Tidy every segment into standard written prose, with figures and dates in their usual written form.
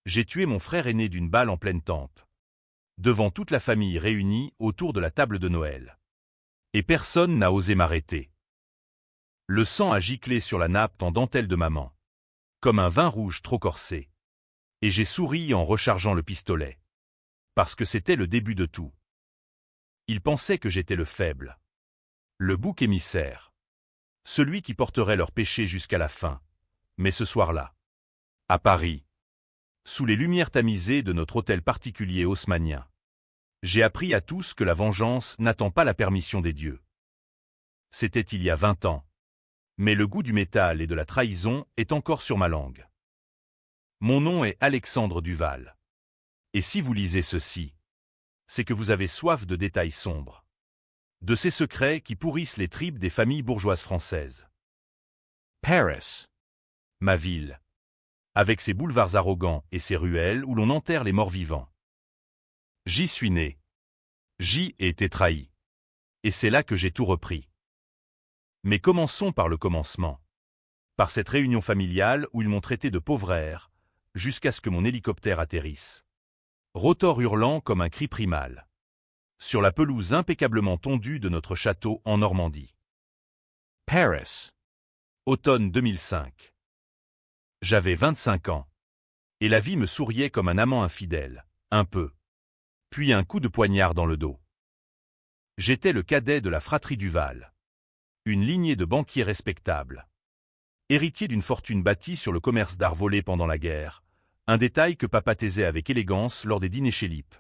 J'ai tué mon frère aîné d'une balle en pleine tempe. Devant toute la famille réunie autour de la table de Noël. Et personne n'a osé m'arrêter. Le sang a giclé sur la nappe en dentelle de maman. Comme un vin rouge trop corsé. Et j'ai souri en rechargeant le pistolet. Parce que c'était le début de tout. Ils pensaient que j'étais le faible. Le bouc émissaire. Celui qui porterait leur péché jusqu'à la fin. Mais ce soir-là. À Paris. Sous les lumières tamisées de notre hôtel particulier haussmannien. J'ai appris à tous que la vengeance n'attend pas la permission des dieux. C'était il y a 20 ans. Mais le goût du métal et de la trahison est encore sur ma langue. Mon nom est Alexandre Duval. Et si vous lisez ceci, c'est que vous avez soif de détails sombres. De ces secrets qui pourrissent les tripes des familles bourgeoises françaises. Paris. Ma ville. Avec ses boulevards arrogants et ses ruelles où l'on enterre les morts vivants. J'y suis né. J'y ai été trahi. Et c'est là que j'ai tout repris. Mais commençons par le commencement. Par cette réunion familiale où ils m'ont traité de pauvre air, jusqu'à ce que mon hélicoptère atterrisse. Rotor hurlant comme un cri primal. Sur la pelouse impeccablement tondue de notre château en Normandie. Paris. Automne 2005. J'avais 25 ans. Et la vie me souriait comme un amant infidèle, un peu. Puis un coup de poignard dans le dos. J'étais le cadet de la fratrie Duval. Une lignée de banquiers respectables. Héritier d'une fortune bâtie sur le commerce d'art volé pendant la guerre, un détail que papa taisait avec élégance lors des dîners chez Lippe.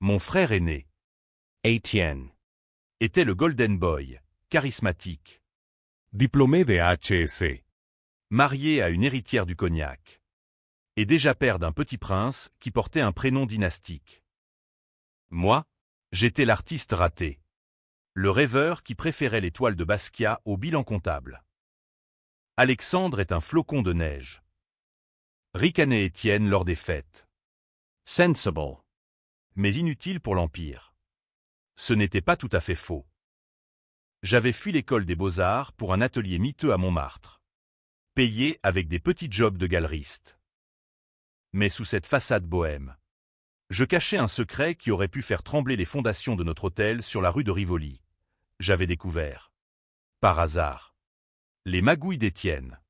Mon frère aîné, Étienne, était le Golden Boy, charismatique. Diplômé de HEC. Marié à une héritière du cognac. Et déjà père d'un petit prince qui portait un prénom dynastique. Moi, j'étais l'artiste raté. Le rêveur qui préférait les toiles de Basquiat au bilan comptable. Alexandre est un flocon de neige. Ricanait Étienne lors des fêtes. Sensible. Mais inutile pour l'Empire. Ce n'était pas tout à fait faux. J'avais fui l'école des beaux-arts pour un atelier miteux à Montmartre. Payé avec des petits jobs de galeriste. Mais sous cette façade bohème, je cachais un secret qui aurait pu faire trembler les fondations de notre hôtel sur la rue de Rivoli. J'avais découvert, par hasard, les magouilles d'Étienne.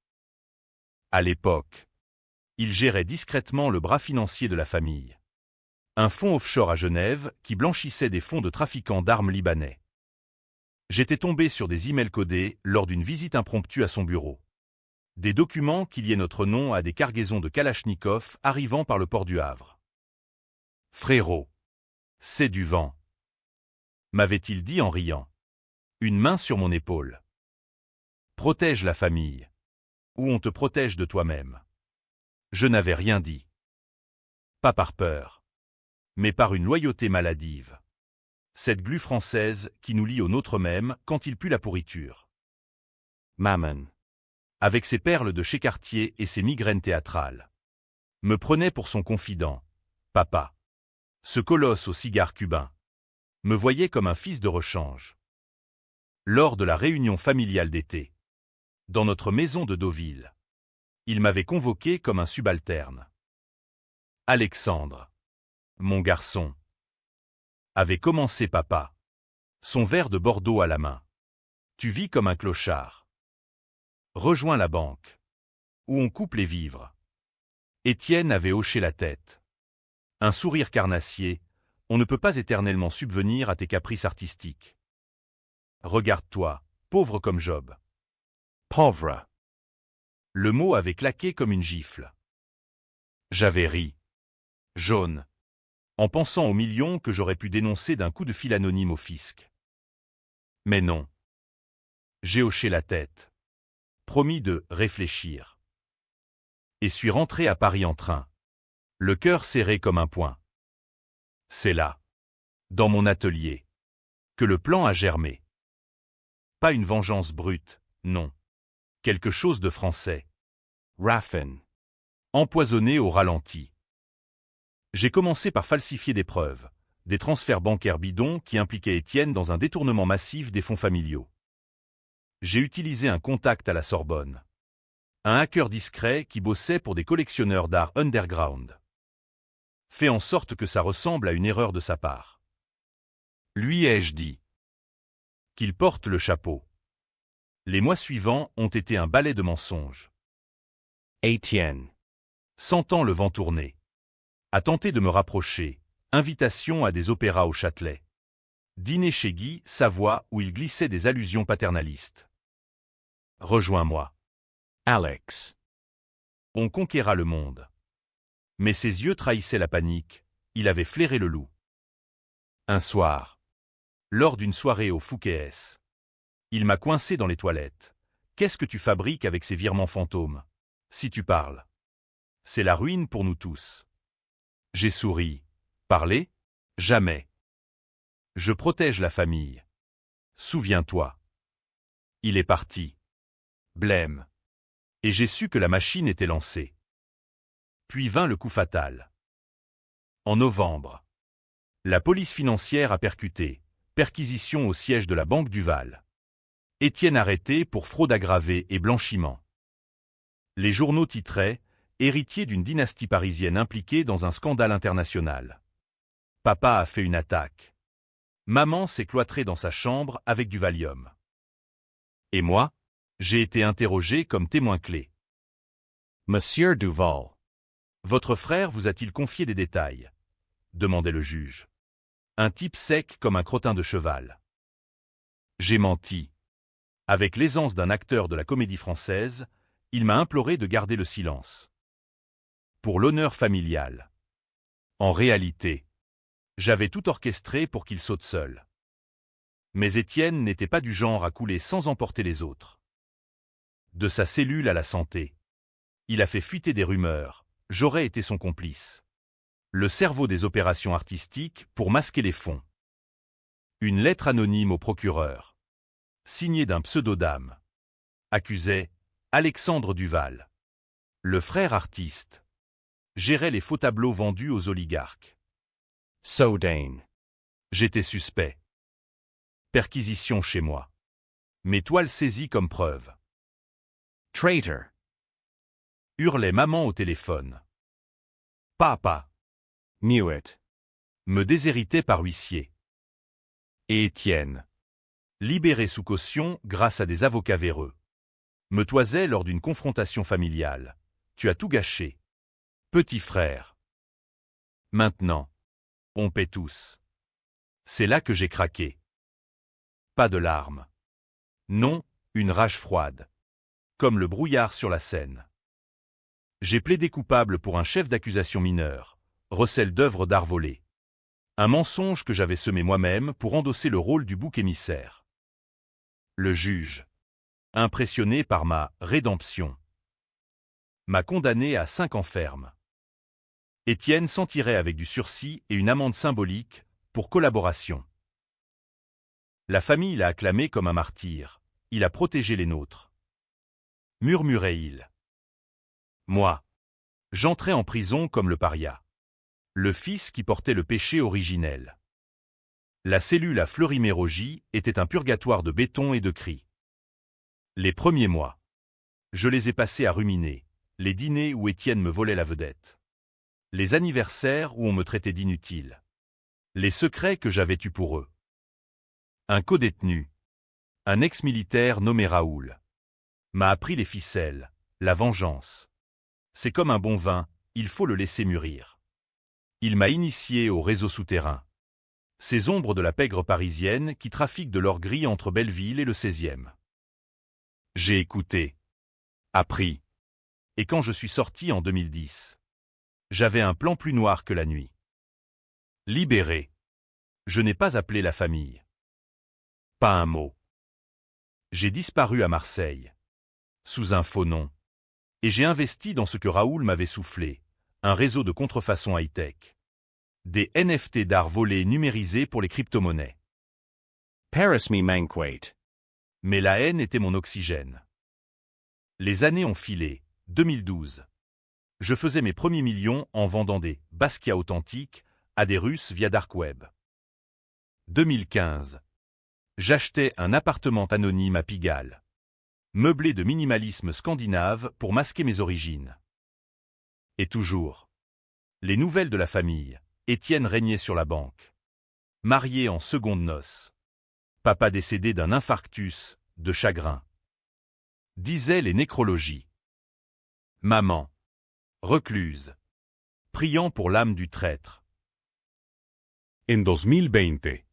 À l'époque, il gérait discrètement le bras financier de la famille. Un fonds offshore à Genève qui blanchissait des fonds de trafiquants d'armes libanais. J'étais tombé sur des emails codés lors d'une visite impromptue à son bureau. Des documents qui liaient notre nom à des cargaisons de Kalachnikov arrivant par le port du Havre. Frérot, c'est du vent, m'avait-il dit en riant. Une main sur mon épaule. Protège la famille. Ou on te protège de toi-même. Je n'avais rien dit. Pas par peur. Mais par une loyauté maladive. Cette glu française qui nous lie au nôtre même quand il pue la pourriture. Maman. Avec ses perles de chez Cartier et ses migraines théâtrales. Me prenait pour son confident. Papa. Ce colosse au cigare cubain. Me voyait comme un fils de rechange. Lors de la réunion familiale d'été. Dans notre maison de Deauville. Il m'avait convoqué comme un subalterne. Alexandre. Mon garçon. Avait commencé papa. Son verre de Bordeaux à la main. Tu vis comme un clochard. Rejoins la banque. Où on coupe les vivres. Étienne avait hoché la tête. Un sourire carnassier, on ne peut pas éternellement subvenir à tes caprices artistiques. Regarde-toi, pauvre comme Job. Pauvre. Le mot avait claqué comme une gifle. J'avais ri. Jaune. En pensant aux millions que j'aurais pu dénoncer d'un coup de fil anonyme au fisc. Mais non. J'ai hoché la tête. Promis de réfléchir. Et suis rentré à Paris en train. Le cœur serré comme un poing. C'est là, dans mon atelier, que le plan a germé. Pas une vengeance brute, non. Quelque chose de français. Raffin. Empoisonné au ralenti. J'ai commencé par falsifier des preuves, des transferts bancaires bidons qui impliquaient Étienne dans un détournement massif des fonds familiaux. J'ai utilisé un contact à la Sorbonne. Un hacker discret qui bossait pour des collectionneurs d'art underground. Fait en sorte que ça ressemble à une erreur de sa part. Lui ai-je dit qu'il porte le chapeau. Les mois suivants ont été un balai de mensonges. Étienne. Sentant le vent tourner. A tenté de me rapprocher. Invitation à des opéras au Châtelet. Dîner chez Guy, Savoie, où il glissait des allusions paternalistes. Rejoins-moi. Alex. On conquérera le monde. Mais ses yeux trahissaient la panique, il avait flairé le loup. Un soir, lors d'une soirée au Fouquet's, il m'a coincé dans les toilettes. Qu'est-ce que tu fabriques avec ces virements fantômes? Si tu parles. C'est la ruine pour nous tous. J'ai souri. Parler? Jamais. Je protège la famille. Souviens-toi. Il est parti. Blême. Et j'ai su que la machine était lancée. Puis vint le coup fatal. En novembre, la police financière a percuté. Perquisition au siège de la Banque du Val. Étienne arrêté pour fraude aggravée et blanchiment. Les journaux titraient « Héritier d'une dynastie parisienne impliquée dans un scandale international ». Papa a fait une attaque. Maman s'est cloîtrée dans sa chambre avec du Valium. Et moi, j'ai été interrogé comme témoin clé. Monsieur Duval. Votre frère vous a-t-il confié des détails? Demandait le juge. Un type sec comme un crottin de cheval. J'ai menti. Avec l'aisance d'un acteur de la Comédie Française, il m'a imploré de garder le silence. Pour l'honneur familial. En réalité, j'avais tout orchestré pour qu'il saute seul. Mais Étienne n'était pas du genre à couler sans emporter les autres. De sa cellule à la santé. Il a fait fuiter des rumeurs, j'aurais été son complice. Le cerveau des opérations artistiques pour masquer les fonds. Une lettre anonyme au procureur. Signée d'un pseudo-dame. Accusait Alexandre Duval. Le frère artiste. Gérait les faux tableaux vendus aux oligarques. Sodane. J'étais suspect. Perquisition chez moi. Mes toiles saisies comme preuve. Traitor. Hurlait maman au téléphone. Papa. Muet. Me déshéritait par huissier. Et Étienne. Libéré sous caution grâce à des avocats véreux. Me toisait lors d'une confrontation familiale. Tu as tout gâché. Petit frère. Maintenant. On paie tous. C'est là que j'ai craqué. Pas de larmes. Non, une rage froide. Comme le brouillard sur la Seine. J'ai plaidé coupable pour un chef d'accusation mineur. Recel d'œuvres d'art volées. Un mensonge que j'avais semé moi-même pour endosser le rôle du bouc émissaire. Le juge, impressionné par ma rédemption, m'a condamné à 5 ans ferme. Étienne s'en tirait avec du sursis et une amende symbolique pour collaboration. La famille l'a acclamé comme un martyr. Il a protégé les nôtres. Murmurait-il. Moi, j'entrais en prison comme le paria. Le fils qui portait le péché originel. La cellule à Fleury-Mérogis était un purgatoire de béton et de cris. Les premiers mois, je les ai passés à ruminer, les dîners où Étienne me volait la vedette. Les anniversaires où on me traitait d'inutile. Les secrets que j'avais eus pour eux. Un codétenu, un ex-militaire nommé Raoul, m'a appris les ficelles, la vengeance. C'est comme un bon vin, il faut le laisser mûrir. Il m'a initié au réseau souterrain. Ces ombres de la pègre parisienne qui trafiquent de l'or gris entre Belleville et le 16e. J'ai écouté, appris. Et quand je suis sorti en 2010, j'avais un plan plus noir que la nuit. Libéré. Je n'ai pas appelé la famille. Pas un mot. J'ai disparu à Marseille, sous un faux nom, et j'ai investi dans ce que Raoul m'avait soufflé, un réseau de contrefaçon high-tech. Des NFT d'art volés numérisés pour les crypto-monnaies. Paris me manquate. Mais la haine était mon oxygène. Les années ont filé, 2012. Je faisais mes premiers millions en vendant des Basquiat authentiques à des Russes via Dark Web. 2015. J'achetais un appartement anonyme à Pigalle. Meublé de minimalisme scandinave pour masquer mes origines. Et toujours. Les nouvelles de la famille. Étienne régnait sur la banque. Marié en seconde noces. Papa décédé d'un infarctus, de chagrin. Disaient les nécrologies. Maman. Recluse. Priant pour l'âme du traître. En 2020,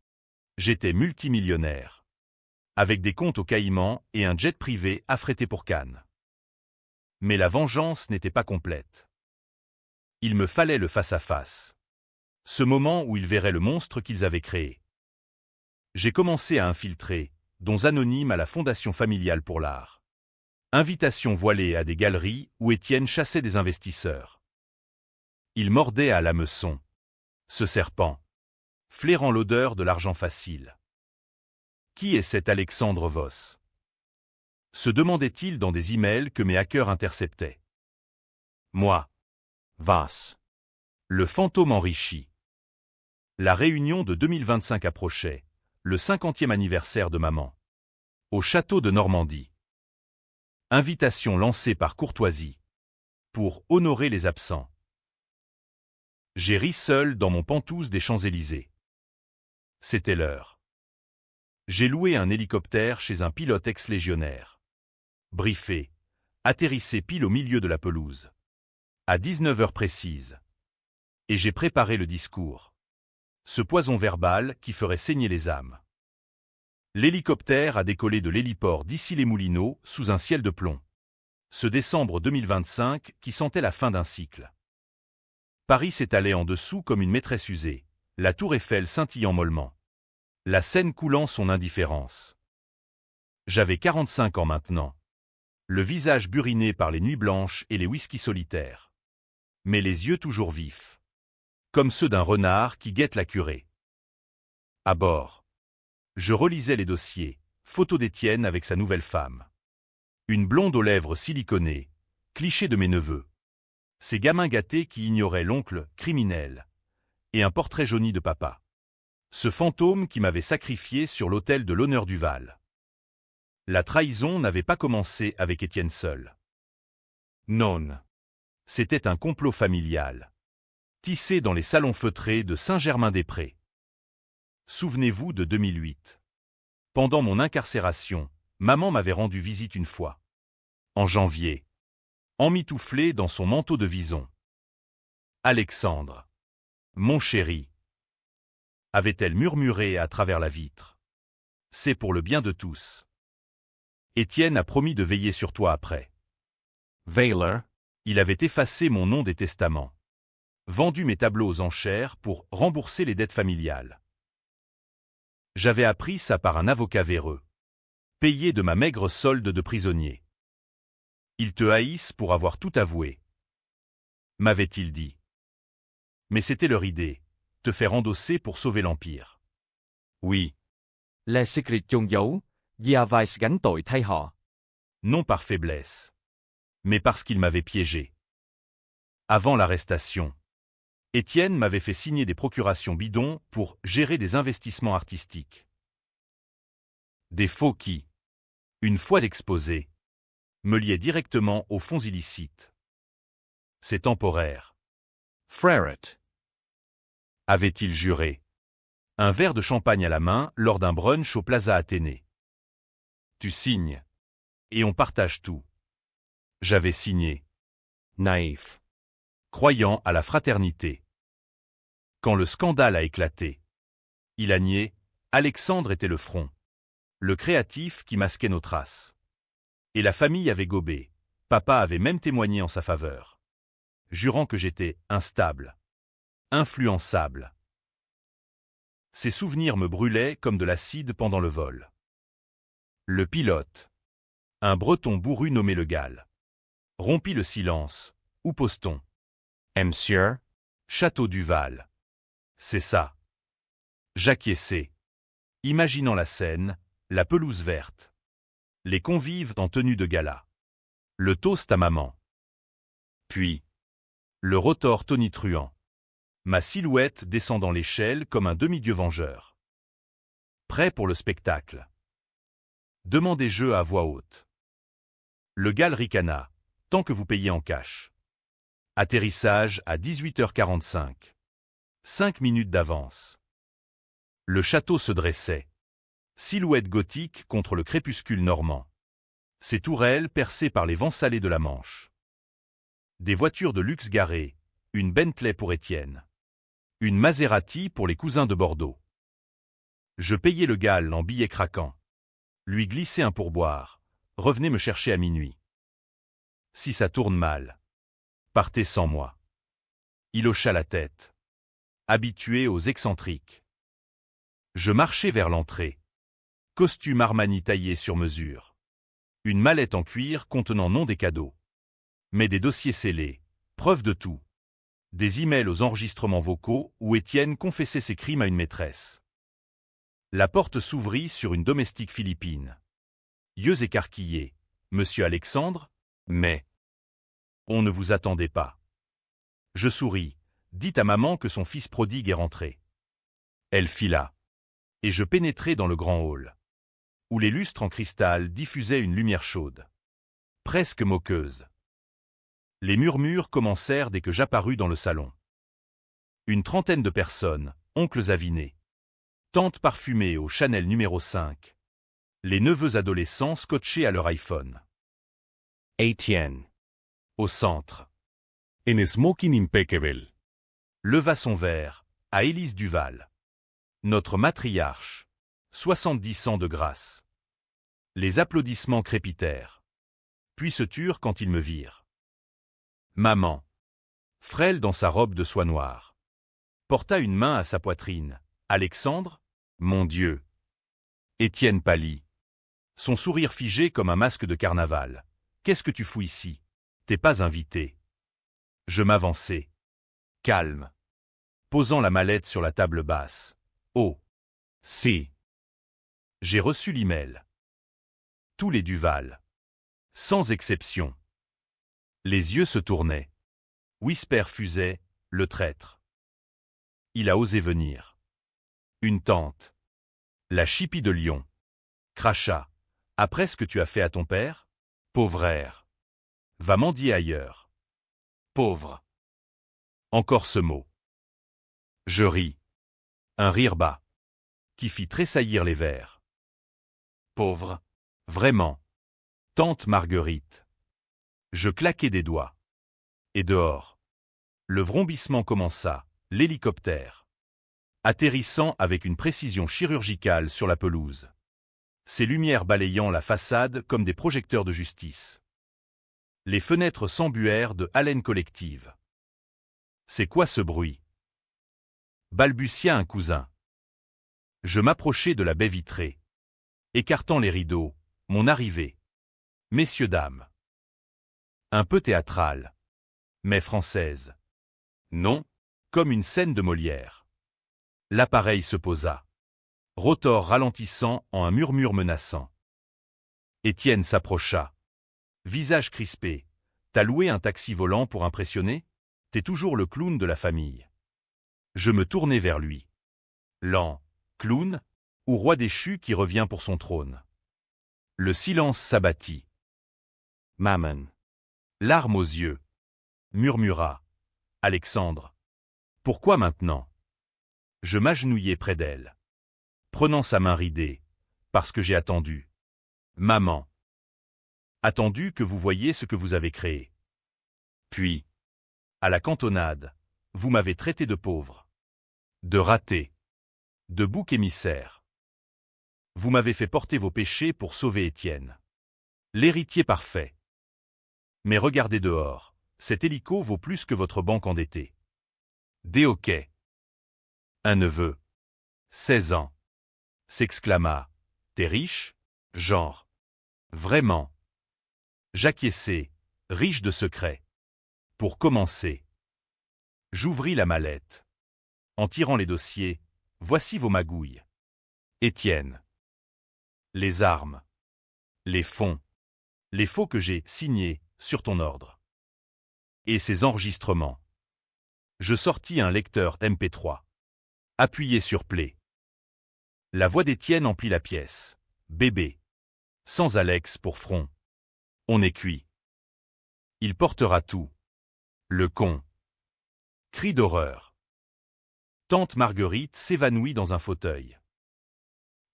J'étais multimillionnaire. Avec des comptes aux Caïmans et un jet privé affrété pour Cannes. Mais la vengeance n'était pas complète. Il me fallait le face-à-face. Ce moment où ils verraient le monstre qu'ils avaient créé. J'ai commencé à infiltrer, dons anonymes à la Fondation familiale pour l'art. Invitations voilées à des galeries où Étienne chassait des investisseurs. Il mordait à l'hameçon. Ce serpent. Flairant l'odeur de l'argent facile. Qui est cet Alexandre Voss? Se demandait-il dans des emails que mes hackers interceptaient. Moi. Voss. Le fantôme enrichi. La réunion de 2025 approchait, le 50e anniversaire de maman. Au château de Normandie. Invitation lancée par courtoisie. Pour honorer les absents. J'ai ri seul dans mon Pantouse des Champs-Élysées. C'était l'heure. J'ai loué un hélicoptère chez un pilote ex-légionnaire. Briefé. Atterrissé pile au milieu de la pelouse. À 19h précises. Et j'ai préparé le discours. Ce poison verbal qui ferait saigner les âmes. L'hélicoptère a décollé de l'héliport d'Issy-les-Moulineaux sous un ciel de plomb. Ce décembre 2025 qui sentait la fin d'un cycle. Paris s'étalait en dessous comme une maîtresse usée, la tour Eiffel scintillant mollement. La Seine coulant son indifférence. J'avais 45 ans maintenant. Le visage buriné par les nuits blanches et les whisky solitaires. Mais les yeux toujours vifs. Comme ceux d'un renard qui guette la curée. À bord. Je relisais les dossiers, photos d'Étienne avec sa nouvelle femme. Une blonde aux lèvres siliconées, cliché de mes neveux. Ces gamins gâtés qui ignoraient l'oncle criminel. Et un portrait jauni de papa. Ce fantôme qui m'avait sacrifié sur l'autel de l'honneur du Val. La trahison n'avait pas commencé avec Étienne seul. Non. C'était un complot familial. Tissé dans les salons feutrés de Saint-Germain-des-Prés. Souvenez-vous de 2008. Pendant mon incarcération, maman m'avait rendu visite une fois. En janvier. Emmitouflé dans son manteau de vison. Alexandre. Mon chéri. Avait-elle murmuré à travers la vitre. C'est pour le bien de tous. Étienne a promis de veiller sur toi après. Valor. Il avait effacé mon nom des testaments. Vendu mes tableaux aux enchères pour rembourser les dettes familiales. J'avais appris ça par un avocat véreux. Payé de ma maigre solde de prisonnier. Ils te haïssent pour avoir tout avoué. M'avait-il dit. Mais c'était leur idée, te faire endosser pour sauver l'Empire. Oui. Le secret chôn giấu, Gervais gánh tội thay họ. Non par faiblesse. Mais parce qu'il m'avait piégé. Avant l'arrestation. Étienne m'avait fait signer des procurations bidons pour gérer des investissements artistiques. Des faux qui, une fois d'exposés, me liaient directement aux fonds illicites. C'est temporaire. Freret. Avait-il juré. Un verre de champagne à la main lors d'un brunch au Plaza Athénée. Tu signes. Et on partage tout. J'avais signé. Naïf. Croyant à la fraternité. Quand le scandale a éclaté. Il a nié, Alexandre était le front. Le créatif qui masquait nos traces. Et la famille avait gobé. Papa avait même témoigné en sa faveur. Jurant que j'étais instable. Influençable. Ces souvenirs me brûlaient comme de l'acide pendant le vol. Le pilote. Un breton bourru nommé Le Gall. Rompit le silence. Où pose-t-on? Monsieur. Château du Val. C'est ça. J'acquiesçais. Imaginant la scène, la pelouse verte. Les convives en tenue de gala. Le toast à maman. Puis. Le rotor tonitruant. Ma silhouette descendant l'échelle comme un demi-dieu vengeur. Prêt pour le spectacle. Demandez-je à voix haute. Le GAL ricana, tant que vous payez en cash. Atterrissage à 18h45. 5 minutes d'avance. Le château se dressait. Silhouette gothique contre le crépuscule normand. Ses tourelles percées par les vents salés de la Manche. Des voitures de luxe garées, une Bentley pour Étienne. Une Maserati pour les cousins de Bordeaux. Je payais le GAL en billets craquants. Lui glissais un pourboire. Revenez me chercher à minuit. Si ça tourne mal, partez sans moi. Il hocha la tête. Habitué aux excentriques. Je marchais vers l'entrée. Costume Armani taillé sur mesure. Une mallette en cuir contenant non des cadeaux, mais des dossiers scellés, preuve de tout. Des emails aux enregistrements vocaux où Étienne confessait ses crimes à une maîtresse. La porte s'ouvrit sur une domestique philippine. Yeux écarquillés. Monsieur Alexandre? Mais on ne vous attendait pas. Je souris. Dites à maman que son fils prodigue est rentré. Elle fila. Et je pénétrai dans le grand hall, où les lustres en cristal diffusaient une lumière chaude, presque moqueuse. Les murmures commencèrent dès que j'apparus dans le salon. Une trentaine de personnes, oncles avinés, tantes parfumées au Chanel numéro 5, les neveux adolescents scotchés à leur iPhone. Étienne. Au centre, En smoking impeccable. leva son verre à Élise Duval. Notre matriarche, 70 ans de grâce. Les applaudissements crépitèrent, puis se turent quand ils me virent. Maman, frêle dans sa robe de soie noire, porta une main à sa poitrine. Alexandre? Mon Dieu! Étienne pâlit. Son sourire figé comme un masque de carnaval. Qu'est-ce que tu fous ici? T'es pas invité. Je m'avançai. Calme. Posant la mallette sur la table basse. Oh! Si! J'ai reçu l'email. Tous les Duval. Sans exception. Les yeux se tournaient. Whisper fusait, le traître. Il a osé venir. Une tante. La chipie de Lyon. Cracha. Après ce que tu as fait à ton père? Pauvre air. Va mendier ailleurs. Pauvre. Encore ce mot. Je ris. Un rire bas, qui fit tressaillir les vers. Pauvre. Vraiment. Tante Marguerite. Je claquai des doigts. Et dehors. Le vrombissement commença, l'hélicoptère. Atterrissant avec une précision chirurgicale sur la pelouse. Ses lumières balayant la façade comme des projecteurs de justice. Les fenêtres s'embuèrent de haleine collective. C'est quoi ce bruit? Balbutia un cousin. Je m'approchai de la baie vitrée. Écartant les rideaux, mon arrivée. Messieurs, dames. Un peu théâtrale, mais française. Non, comme une scène de Molière. L'appareil se posa. Rotor ralentissant en un murmure menaçant. Étienne s'approcha. Visage crispé. T'as loué un taxi volant pour impressionner? T'es toujours le clown de la famille. Je me tournai vers lui. Lent, clown, ou roi déchu qui revient pour son trône. Le silence s'abattit. Maman. Larmes aux yeux. Murmura. Alexandre. Pourquoi maintenant? Je m'agenouillai près d'elle. Prenant sa main ridée. Parce que j'ai attendu. Maman. Attendu que vous voyiez ce que vous avez créé. Puis, à la cantonade, vous m'avez traité de pauvre. De raté. De bouc émissaire. Vous m'avez fait porter vos péchés pour sauver Étienne. L'héritier parfait. Mais regardez dehors, cet hélico vaut plus que votre banque endettée. Des hoquets. Un neveu. 16 ans. S'exclama. T'es riche? Genre. Vraiment. J'acquiesçai, riche de secrets. Pour commencer. J'ouvris la mallette. En tirant les dossiers, voici vos magouilles. Étienne. Les armes. Les fonds. Les faux que j'ai signés sur ton ordre. Et ces enregistrements. Je sortis un lecteur MP3. Appuyé sur Play. La voix d'Étienne emplit la pièce. Bébé. Sans Alex pour front. On est cuit. Il portera tout. Le con. Cri d'horreur. Tante Marguerite s'évanouit dans un fauteuil.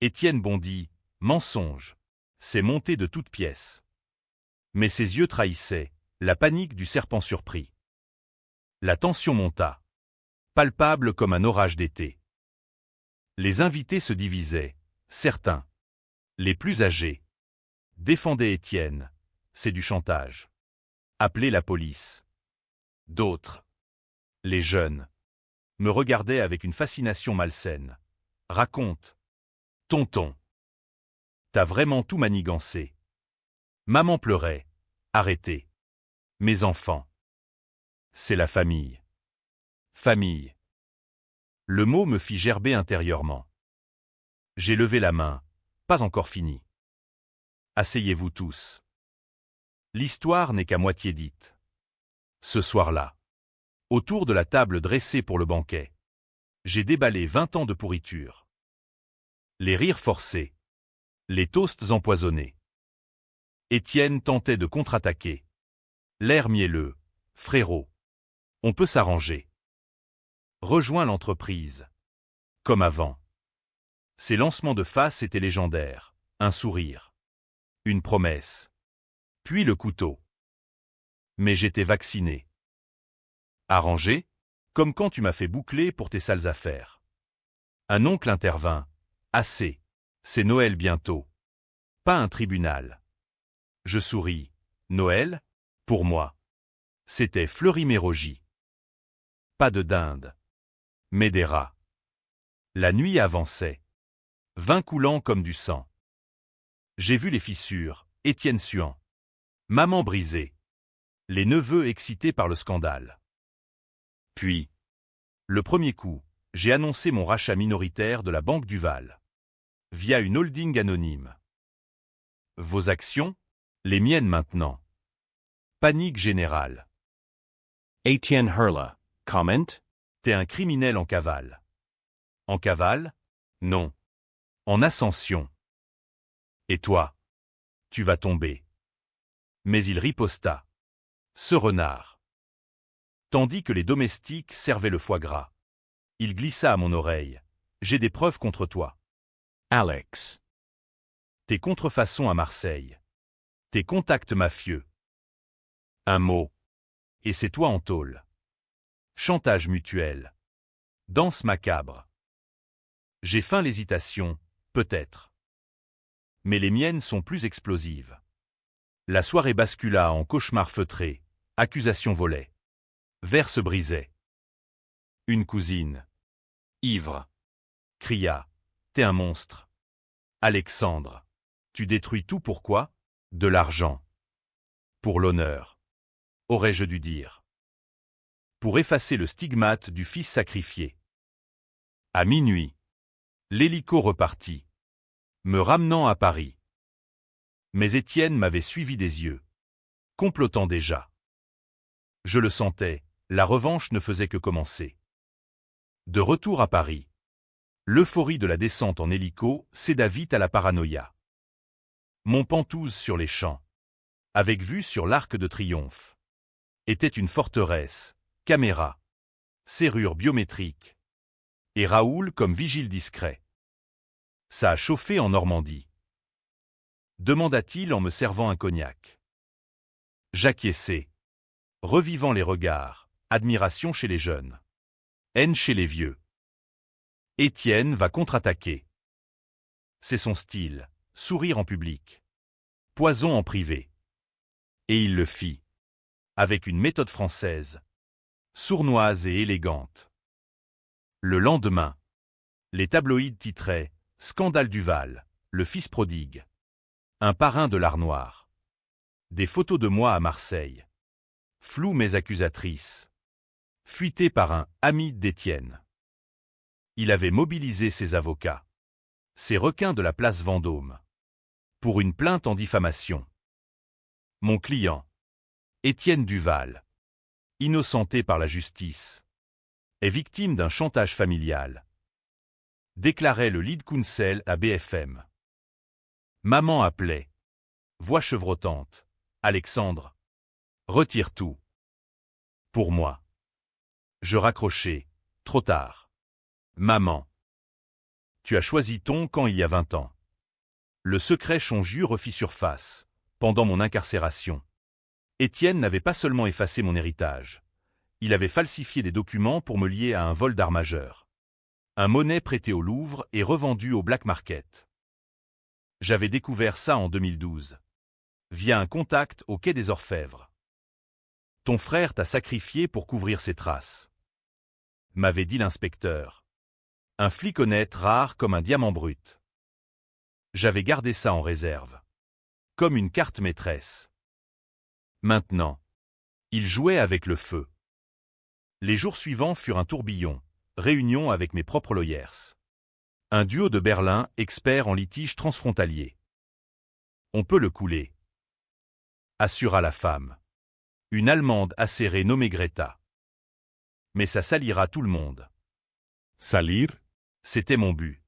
Étienne bondit. Mensonge. C'est monté de toutes pièces. Mais ses yeux trahissaient la panique du serpent surpris. La tension monta, palpable comme un orage d'été. Les invités se divisaient, certains, les plus âgés, défendaient Étienne, c'est du chantage. Appelez la police. D'autres, les jeunes, me regardaient avec une fascination malsaine. Raconte. Tonton. T'as vraiment tout manigancé. Maman pleurait. Arrêtez. Mes enfants. C'est la famille. Famille. Le mot me fit gerber intérieurement. J'ai levé la main. Pas encore fini. Asseyez-vous tous. L'histoire n'est qu'à moitié dite. Ce soir-là, autour de la table dressée pour le banquet, j'ai déballé 20 ans de pourriture. Les rires forcés. Les toasts empoisonnés. Étienne tentait de contre-attaquer. L'air mielleux. Frérot. On peut s'arranger. Rejoins l'entreprise. Comme avant. Ses lancements de face étaient légendaires. Un sourire. Une promesse. Puis le couteau. Mais j'étais vacciné. Arrangé? Comme quand tu m'as fait boucler pour tes sales affaires. Un oncle intervint. Assez. C'est Noël bientôt. Pas un tribunal. Je souris. Noël? Pour moi. C'était Fleury-Mérogis. Pas de dinde. Mais des rats. La nuit avançait. Vin coulant comme du sang. J'ai vu les fissures, Étienne suant. Maman brisée. Les neveux excités par le scandale. Puis, le premier coup, j'ai annoncé mon rachat minoritaire de la Banque du Val. Via une holding anonyme. Vos actions? Les miennes maintenant. Panique générale. Etienne Hurla. Comment? T'es un criminel en cavale. En cavale? Non. En ascension. Et toi? Tu vas tomber. Mais il riposta. Ce renard. Tandis que les domestiques servaient le foie gras. Il glissa à mon oreille. J'ai des preuves contre toi. Alex. Tes contrefaçons à Marseille. Tes contacts mafieux. Un mot. Et c'est toi en tôle. Chantage mutuel. Danse macabre. J'ai feint l'hésitation, peut-être. Mais les miennes sont plus explosives. La soirée bascula en cauchemar feutré, accusations volaient. Verre se brisait. Une cousine, ivre, cria. T'es un monstre. Alexandre, tu détruis tout pourquoi? De l'argent. Pour l'honneur. Aurais-je dû dire. Pour effacer le stigmate du fils sacrifié. À minuit, l'hélico repartit, me ramenant à Paris. Mais Étienne m'avait suivi des yeux, complotant déjà. Je le sentais, la revanche ne faisait que commencer. De retour à Paris, l'euphorie de la descente en hélico céda vite à la paranoïa. Mon Pentouze sur les champs, avec vue sur l'Arc de Triomphe, était une forteresse, caméra, serrure biométrique, et Raoul comme vigile discret. Ça a chauffé en Normandie, demanda-t-il en me servant un cognac. J'acquiesçai, revivant les regards, admiration chez les jeunes, haine chez les vieux. Étienne va contre-attaquer. C'est son style, sourire en public, poison en privé. Et il le fit, avec une méthode française, sournoise et élégante. Le lendemain, les tabloïds titraient « Scandale du Val, le fils prodigue. Un parrain de l'art noir. » Des photos de moi à Marseille. Floues mais accusatrices. Fuité par un ami d'Étienne. Il avait mobilisé ses avocats, ces requins de la place Vendôme, pour une plainte en diffamation. Mon client, Étienne Duval, innocenté par la justice, est victime d'un chantage familial, déclarait le lead counsel à BFM. Maman appelait, voix chevrotante, Alexandre. Retire tout. Pour moi. Je raccrochai. Trop tard. Maman. Tu as choisi ton camp il y a 20 ans. Le secret Chonju refit surface, pendant mon incarcération. Étienne n'avait pas seulement effacé mon héritage. Il avait falsifié des documents pour me lier à un vol d'art majeur. Un monnaie prêté au Louvre et revendu au black market. J'avais découvert ça en 2012. Via un contact au quai des Orfèvres. Ton frère t'a sacrifié pour couvrir ses traces. M'avait dit l'inspecteur. Un flic honnête rare comme un diamant brut. J'avais gardé ça en réserve. Comme une carte maîtresse. Maintenant. Il jouait avec le feu. Les jours suivants furent un tourbillon, réunion avec mes propres lawyers. Un duo de Berlin, expert en litige transfrontalier. On peut le couler. Assura la femme. Une Allemande acérée nommée Greta. Mais ça salira tout le monde. Salir? C'était mon but.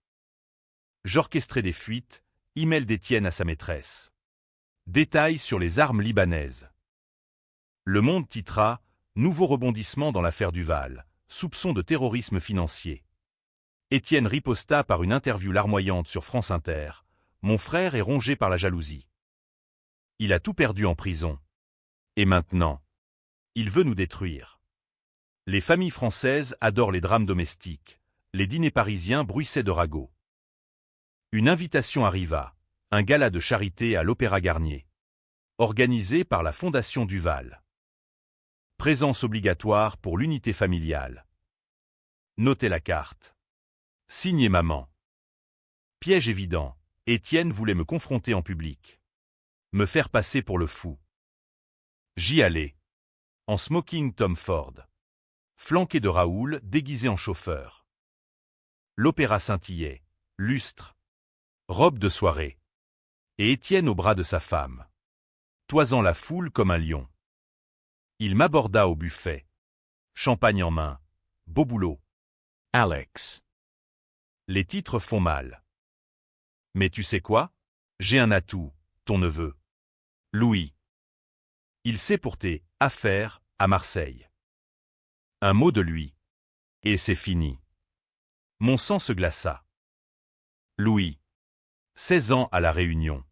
J'orchestrais des fuites, email d'Étienne à sa maîtresse. Détails sur les armes libanaises. Le Monde titra « Nouveau rebondissement dans l'affaire Duval, soupçon de terrorisme financier ». Étienne riposta par une interview larmoyante sur France Inter. Mon frère est rongé par la jalousie. Il a tout perdu en prison. Et maintenant, il veut nous détruire. Les familles françaises adorent les drames domestiques. Les dîners parisiens bruissaient de ragots. Une invitation arriva, un gala de charité à l'Opéra Garnier. Organisé par la Fondation Duval. Présence obligatoire pour l'unité familiale. Notez la carte. Signé maman. Piège évident, Étienne voulait me confronter en public. Me faire passer pour le fou. J'y allais. En smoking Tom Ford. Flanqué de Raoul, déguisé en chauffeur. L'opéra scintillait, lustre. Robe de soirée. Et Étienne au bras de sa femme. Toisant la foule comme un lion. Il m'aborda au buffet. Champagne en main. Beau boulot. Alex. Les titres font mal. Mais tu sais quoi? J'ai un atout, ton neveu. Louis. Il sait pour tes affaires à Marseille. Un mot de lui. Et c'est fini. Mon sang se glaça. Louis. 16 ans à La Réunion.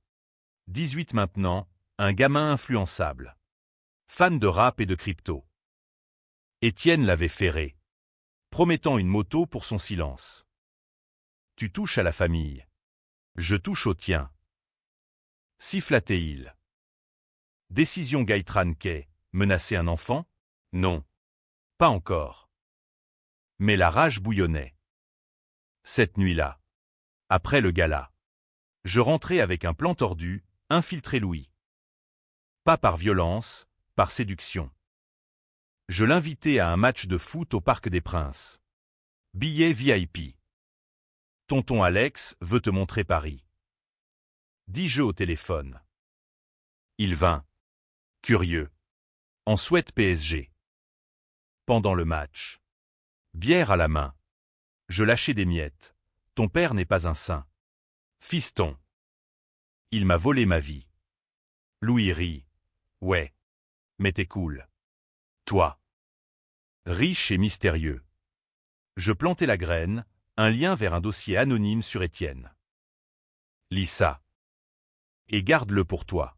18 maintenant, un gamin influençable. Fan de rap et de crypto. Étienne l'avait ferré. Promettant une moto pour son silence. Tu touches à la famille. Je touche au tien. Si flatté-il. Décision Gaëtran Kay, menacer un enfant? Non. Pas encore. Mais la rage bouillonnait. Cette nuit-là. Après le gala. Je rentrais avec un plan tordu, infiltrer Louis. Pas par violence, par séduction. Je l'invitais à un match de foot au Parc des Princes. Billet VIP. Tonton Alex veut te montrer Paris. 10 jeux au téléphone. Il vint. Curieux. En souhaite PSG. Pendant le match. Bière à la main. Je lâchais des miettes. Ton père n'est pas un saint. Fiston. Il m'a volé ma vie. Louis rit. Ouais. Mais t'es cool. Toi. Riche et mystérieux. Je plantais la graine, un lien vers un dossier anonyme sur Étienne. Lis ça. Et garde-le pour toi.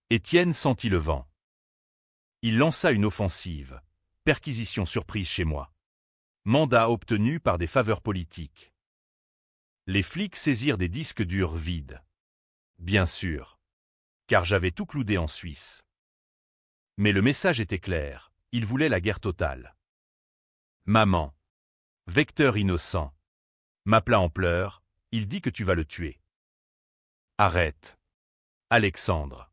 Étienne sentit le vent. Il lança une offensive. Perquisition surprise chez moi. Mandat obtenu par des faveurs politiques. Les flics saisirent des disques durs vides. Bien sûr. Car j'avais tout cloudé en Suisse. Mais le message était clair, il voulait la guerre totale. Maman. Vecteur innocent. M'appela en pleurs, il dit que tu vas le tuer. Arrête. Alexandre.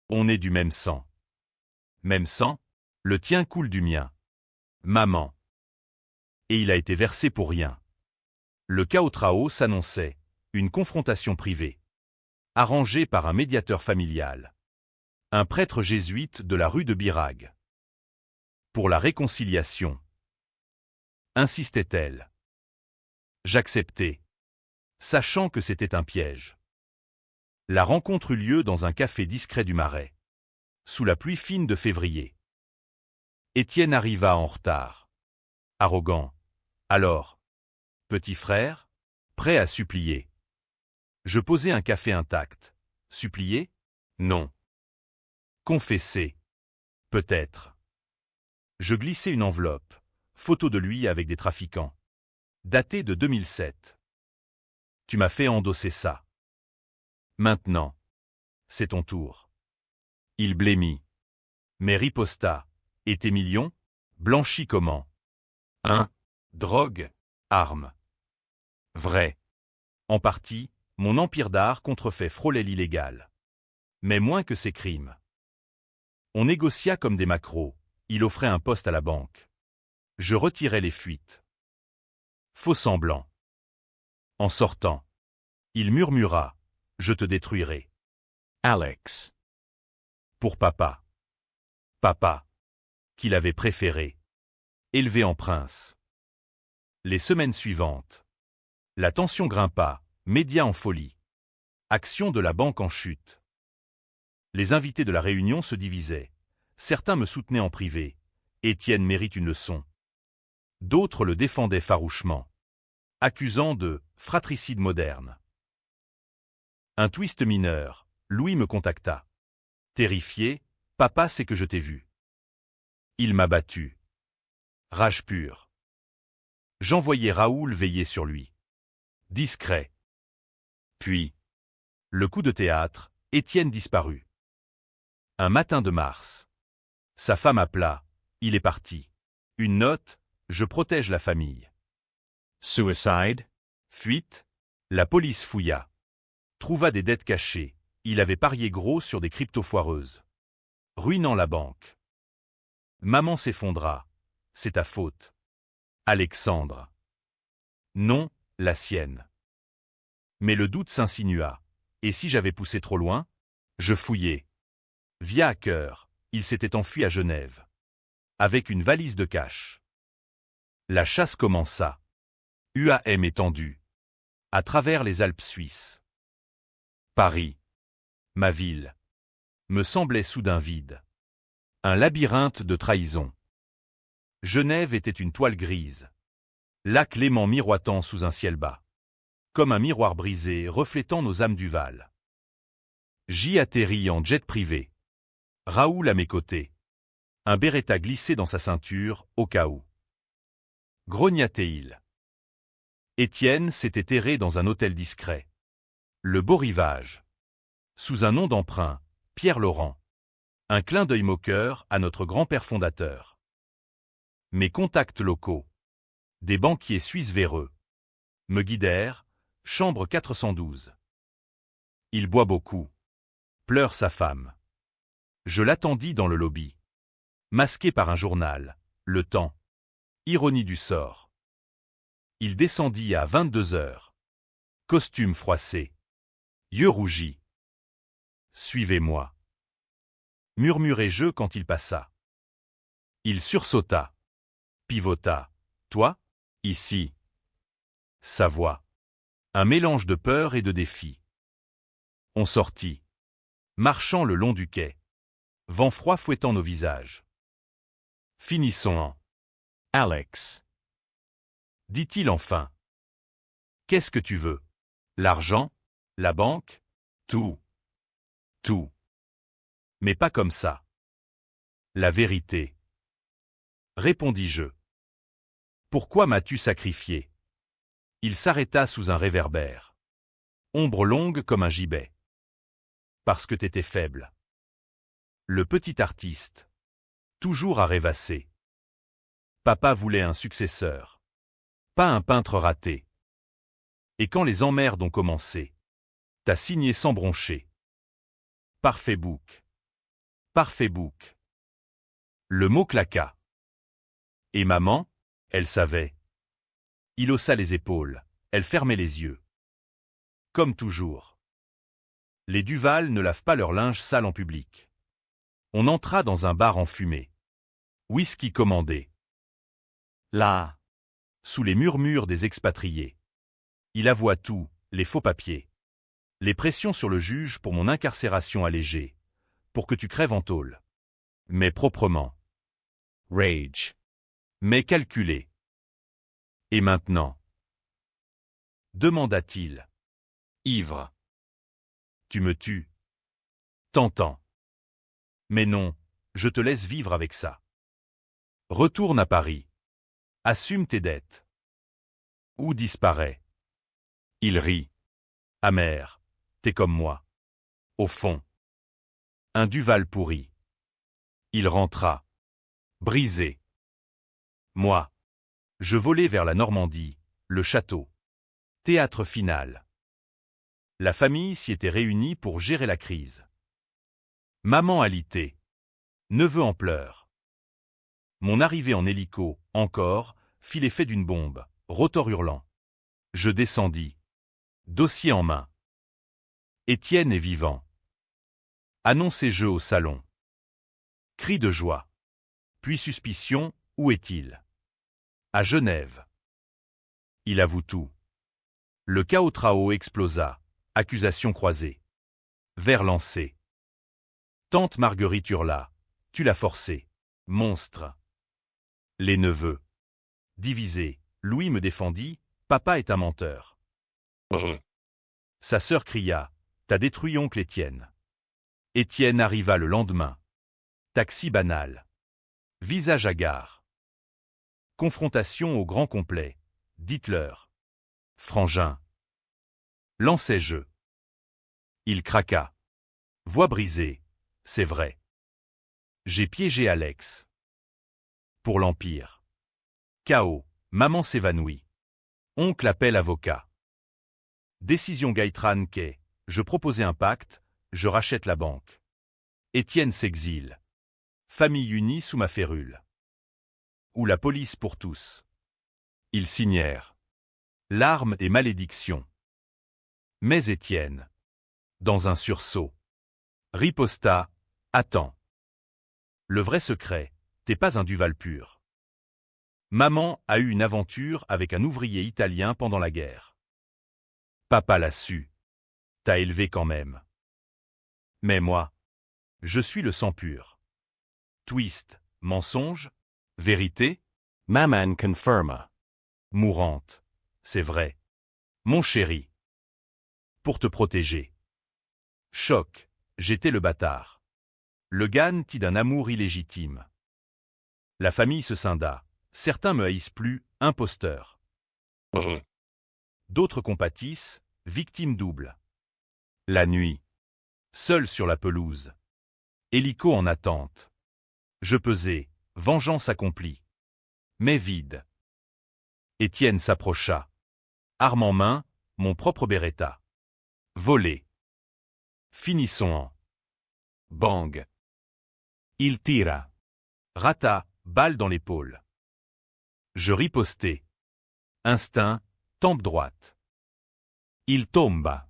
On est du même sang. Même sang? Le tien coule du mien. Maman. Et il a été versé pour rien. Le chaos trao s'annonçait, une confrontation privée. Arrangée par un médiateur familial. Un prêtre jésuite de la rue de Birague. Pour la réconciliation. Insistait-elle. J'acceptais. Sachant que c'était un piège. La rencontre eut lieu dans un café discret du Marais. Sous la pluie fine de février. Étienne arriva en retard. Arrogant. Alors, petit frère, prêt à supplier. Je posais un café intact. Supplier? Non. Confesser? Peut-être. Je glissais une enveloppe, photo de lui avec des trafiquants. Datée de 2007. Tu m'as fait endosser ça. Maintenant. C'est ton tour. Il blêmit. Mais riposta. Et tes millions? Blanchis comment? 1. Drogue. Armes. Vrai. En partie, mon empire d'art contrefait frôlait l'illégal. Mais moins que ses crimes. On négocia comme des maquereaux. Il offrait un poste à la banque. Je retirais les fuites. Faux semblant. En sortant. Il murmura. Je te détruirai. Alex. Pour papa. Papa. Qu'il avait préféré. Élevé en prince. Les semaines suivantes. La tension grimpa, médias en folie. Action de la banque en chute. Les invités de la réunion se divisaient. Certains me soutenaient en privé. Étienne mérite une leçon. D'autres le défendaient farouchement, accusant de fratricide moderne. Un twist mineur, Louis me contacta. Terrifié, papa sait que je t'ai vu. Il m'a battu. Rage pure. J'envoyai Raoul veiller sur lui. Discret. Puis, le coup de théâtre, Étienne disparut. Un matin de mars. Sa femme appela, il est parti. Une note, je protège la famille. Suicide? Fuite, la police fouilla. Trouva des dettes cachées, il avait parié gros sur des cryptos foireuses. Ruinant la banque. Maman s'effondra, c'est ta faute. Alexandre. Non, la sienne. Mais le doute s'insinua. Et si j'avais poussé trop loin? Je fouillai. Via hacker, il s'était enfui à Genève. Avec une valise de cash. La chasse commença. UAM étendue. À travers les Alpes suisses. Paris. Ma ville. Me semblait soudain vide. Un labyrinthe de trahison. Genève était une toile grise. Lac Léman miroitant sous un ciel bas. Comme un miroir brisé reflétant nos âmes du Val. J'y atterris en jet privé. Raoul à mes côtés. Un Beretta glissé dans sa ceinture, au cas où. Grognatait-il. Étienne s'était terré dans un hôtel discret. Le beau rivage. Sous un nom d'emprunt, Pierre Laurent. Un clin d'œil moqueur à notre grand-père fondateur. Mes contacts locaux. Des banquiers suisses véreux. Me guidèrent, chambre 412. Il boit beaucoup. Pleure sa femme. Je l'attendis dans le lobby. Masqué par un journal, Le Temps. Ironie du sort. Il descendit à 22 heures. Costume froissé. Yeux rougis. Suivez-moi. Murmurai-je quand il passa. Il sursauta. Pivota. Toi? Ici. Sa voix. Un mélange de peur et de défi. On sortit. Marchant le long du quai. Vent froid fouettant nos visages. Finissons en. Alex. Dit-il enfin. Qu'est-ce que tu veux? L'argent? La banque? Tout. Tout. Mais pas comme ça. La vérité. Répondis-je. Pourquoi m'as-tu sacrifié? Il s'arrêta sous un réverbère. Ombre longue comme un gibet. Parce que t'étais faible. Le petit artiste. Toujours à rêvasser. Papa voulait un successeur. Pas un peintre raté. Et quand les emmerdes ont commencé, t'as signé sans broncher. Parfait book. Parfait book. Le mot claqua. Et maman, elle savait. Il haussa les épaules, elle fermait les yeux. Comme toujours. Les Duval ne lavent pas leur linge sale en public. On entra dans un bar enfumé. Whisky commandé. Là, sous les murmures des expatriés. Il avoua tout, les faux papiers. Les pressions sur le juge pour mon incarcération allégée. Pour que tu crèves en tôle. Mais proprement. Rage. Mais calculé. Et maintenant? Demanda-t-il. Ivre. Tu me tues. T'entends. Mais non, je te laisse vivre avec ça. Retourne à Paris. Assume tes dettes. Ou disparaît. Il rit. Amer. T'es comme moi. Au fond. Un Duval pourri. Il rentra. Brisé. Moi. Je volais vers la Normandie, le château. Théâtre final. La famille s'y était réunie pour gérer la crise. Maman alitée. Neveu en pleurs. Mon arrivée en hélico, encore, fit l'effet d'une bombe, rotor hurlant. Je descendis. Dossier en main. Étienne est vivant. Annoncez-je au salon. Cri de joie. Puis suspicion, où est-il? À Genève. Il avoue tout. Le chaos explosa, accusation croisée. Vers lancé. Tante Marguerite hurla. Tu l'as forcé. Monstre. Les neveux. Divisés, Louis me défendit. Papa est un menteur. Sa sœur cria. T'as détruit oncle Étienne. Étienne arriva le lendemain. Taxi banal. Visage hagard. Confrontation au grand complet. Dites-leur. Frangin. Lancez-je. Il craqua. Voix brisée. C'est vrai. J'ai piégé Alex. Pour l'Empire. Chaos. Maman s'évanouit. Oncle appelle avocat. Décision Gaitran Kay. Je proposais un pacte, je rachète la banque. Étienne s'exile. Famille unie sous ma férule. Ou la police pour tous. Ils signèrent. Larmes et malédictions. Mais Étienne. Dans un sursaut. Riposta. Attends. Le vrai secret, t'es pas un Duval pur. Maman a eu une aventure avec un ouvrier italien pendant la guerre. Papa l'a su. T'as élevé quand même. Mais moi, je suis le sang pur. Twist, mensonge, vérité, Maman confirma. mourante, c'est vrai. Mon chéri. Pour te protéger. Choc, j'étais le bâtard. Le Ganti d'un amour illégitime. La famille se scinda. Certains me haïssent plus, imposteur. D'autres compatissent, victime double. La nuit. Seul sur la pelouse. Hélico en attente. Je pesais, vengeance accomplie. Mais vide. Étienne s'approcha. Arme en main, mon propre Beretta. Volé. Finissons en. Bang. Il tira. Rata, balle dans l'épaule. Je ripostai. Instinct, tempe droite. Il tomba.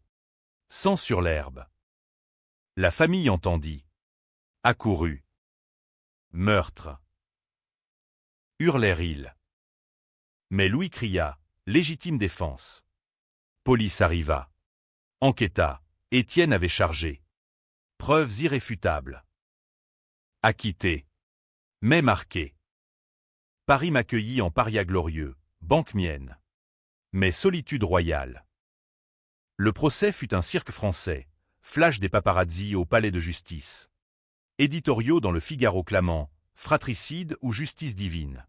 Sang sur l'herbe. La famille entendit. Accourut. Meurtre. Hurlèrent-ils. Mais Louis cria, légitime défense. Police arriva. Enquêta. Étienne avait chargé. Preuves irréfutables. Acquitté. Mais marqué. Paris m'accueillit en paria glorieux, banque mienne. Mais solitude royale. Le procès fut un cirque français, flash des paparazzis au palais de justice. Éditoriaux dans le Figaro clamant « Fratricide ou justice divine ».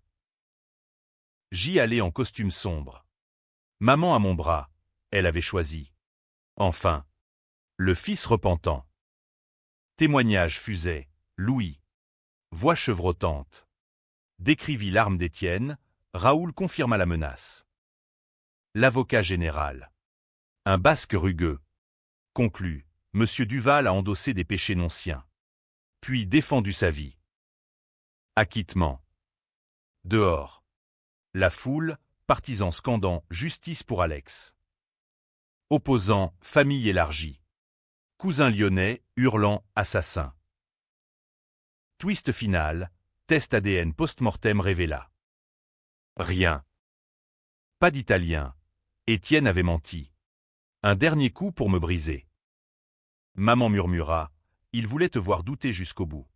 J'y allais en costume sombre. Maman à mon bras, elle avait choisi. Enfin, le fils repentant. Témoignage fusait, Louis. Voix chevrotante. Décrivit l'arme d'Étienne, Raoul confirma la menace. L'avocat général. Un basque rugueux. Conclut, Monsieur Duval a endossé des péchés non siens. Puis défendu sa vie. Acquittement. Dehors. La foule, partisans scandant « Justice pour Alex ». Opposants, famille élargie. Cousin lyonnais, hurlant « Assassin ». Twist final, test ADN post-mortem révéla. Rien. Pas d'Italien. Étienne avait menti. Un dernier coup pour me briser. Maman murmura, il voulait te voir douter jusqu'au bout.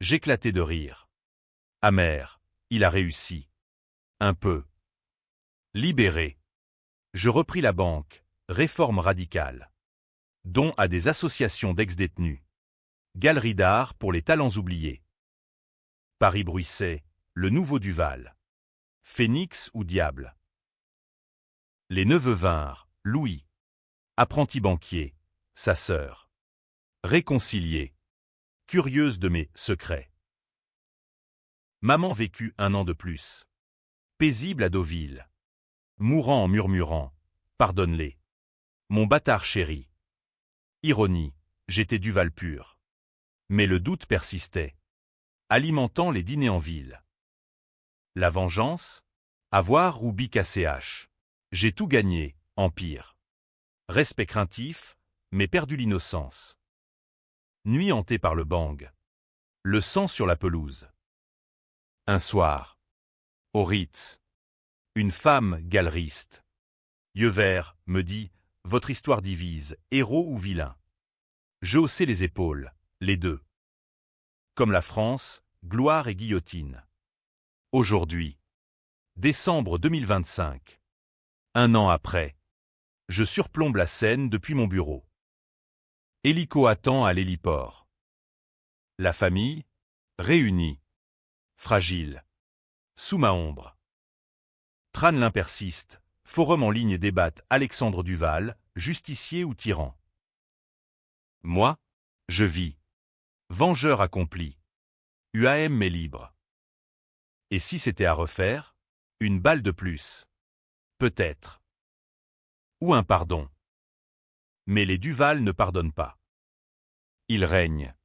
J'éclatai de rire. Amer, il a réussi. Un peu. Libéré. Je repris la banque, réforme radicale. Don à des associations d'ex-détenus. Galerie d'art pour les talents oubliés. Paris-Bruissais, le nouveau Duval. Phénix ou diable. Les neveux vinrent, Louis. Apprenti banquier, sa sœur. Réconciliée. Curieuse de mes secrets. Maman vécut 1 an de plus. Paisible à Deauville. Mourant en murmurant, pardonne-les. Mon bâtard chéri. Ironie, j'étais Duval pur. Mais le doute persistait. Alimentant les dîners en ville. La vengeance? Avoir ou BKCH. J'ai tout gagné, empire. Respect craintif, mais perdu l'innocence. Nuit hantée par le bang. Le sang sur la pelouse. Un soir. Au Ritz. Une femme galeriste. Yeux verts, me dit, votre histoire divise, héros ou vilain. Je haussai les épaules, les deux. Comme la France, gloire et guillotine. Aujourd'hui. Décembre 2025. 1 an après. Je surplombe la Seine depuis mon bureau. Hélico attend à l'héliport. La famille, réunie. Fragile. Sous ma ombre. Tranlin persiste, forum en ligne débatte Alexandre Duval, justicier ou tyran. Moi, je vis. Vengeur accompli. UAM mais libre. Et si c'était à refaire? Une balle de plus. Peut-être. Ou un pardon. Mais les Duval ne pardonnent pas. Ils règnent.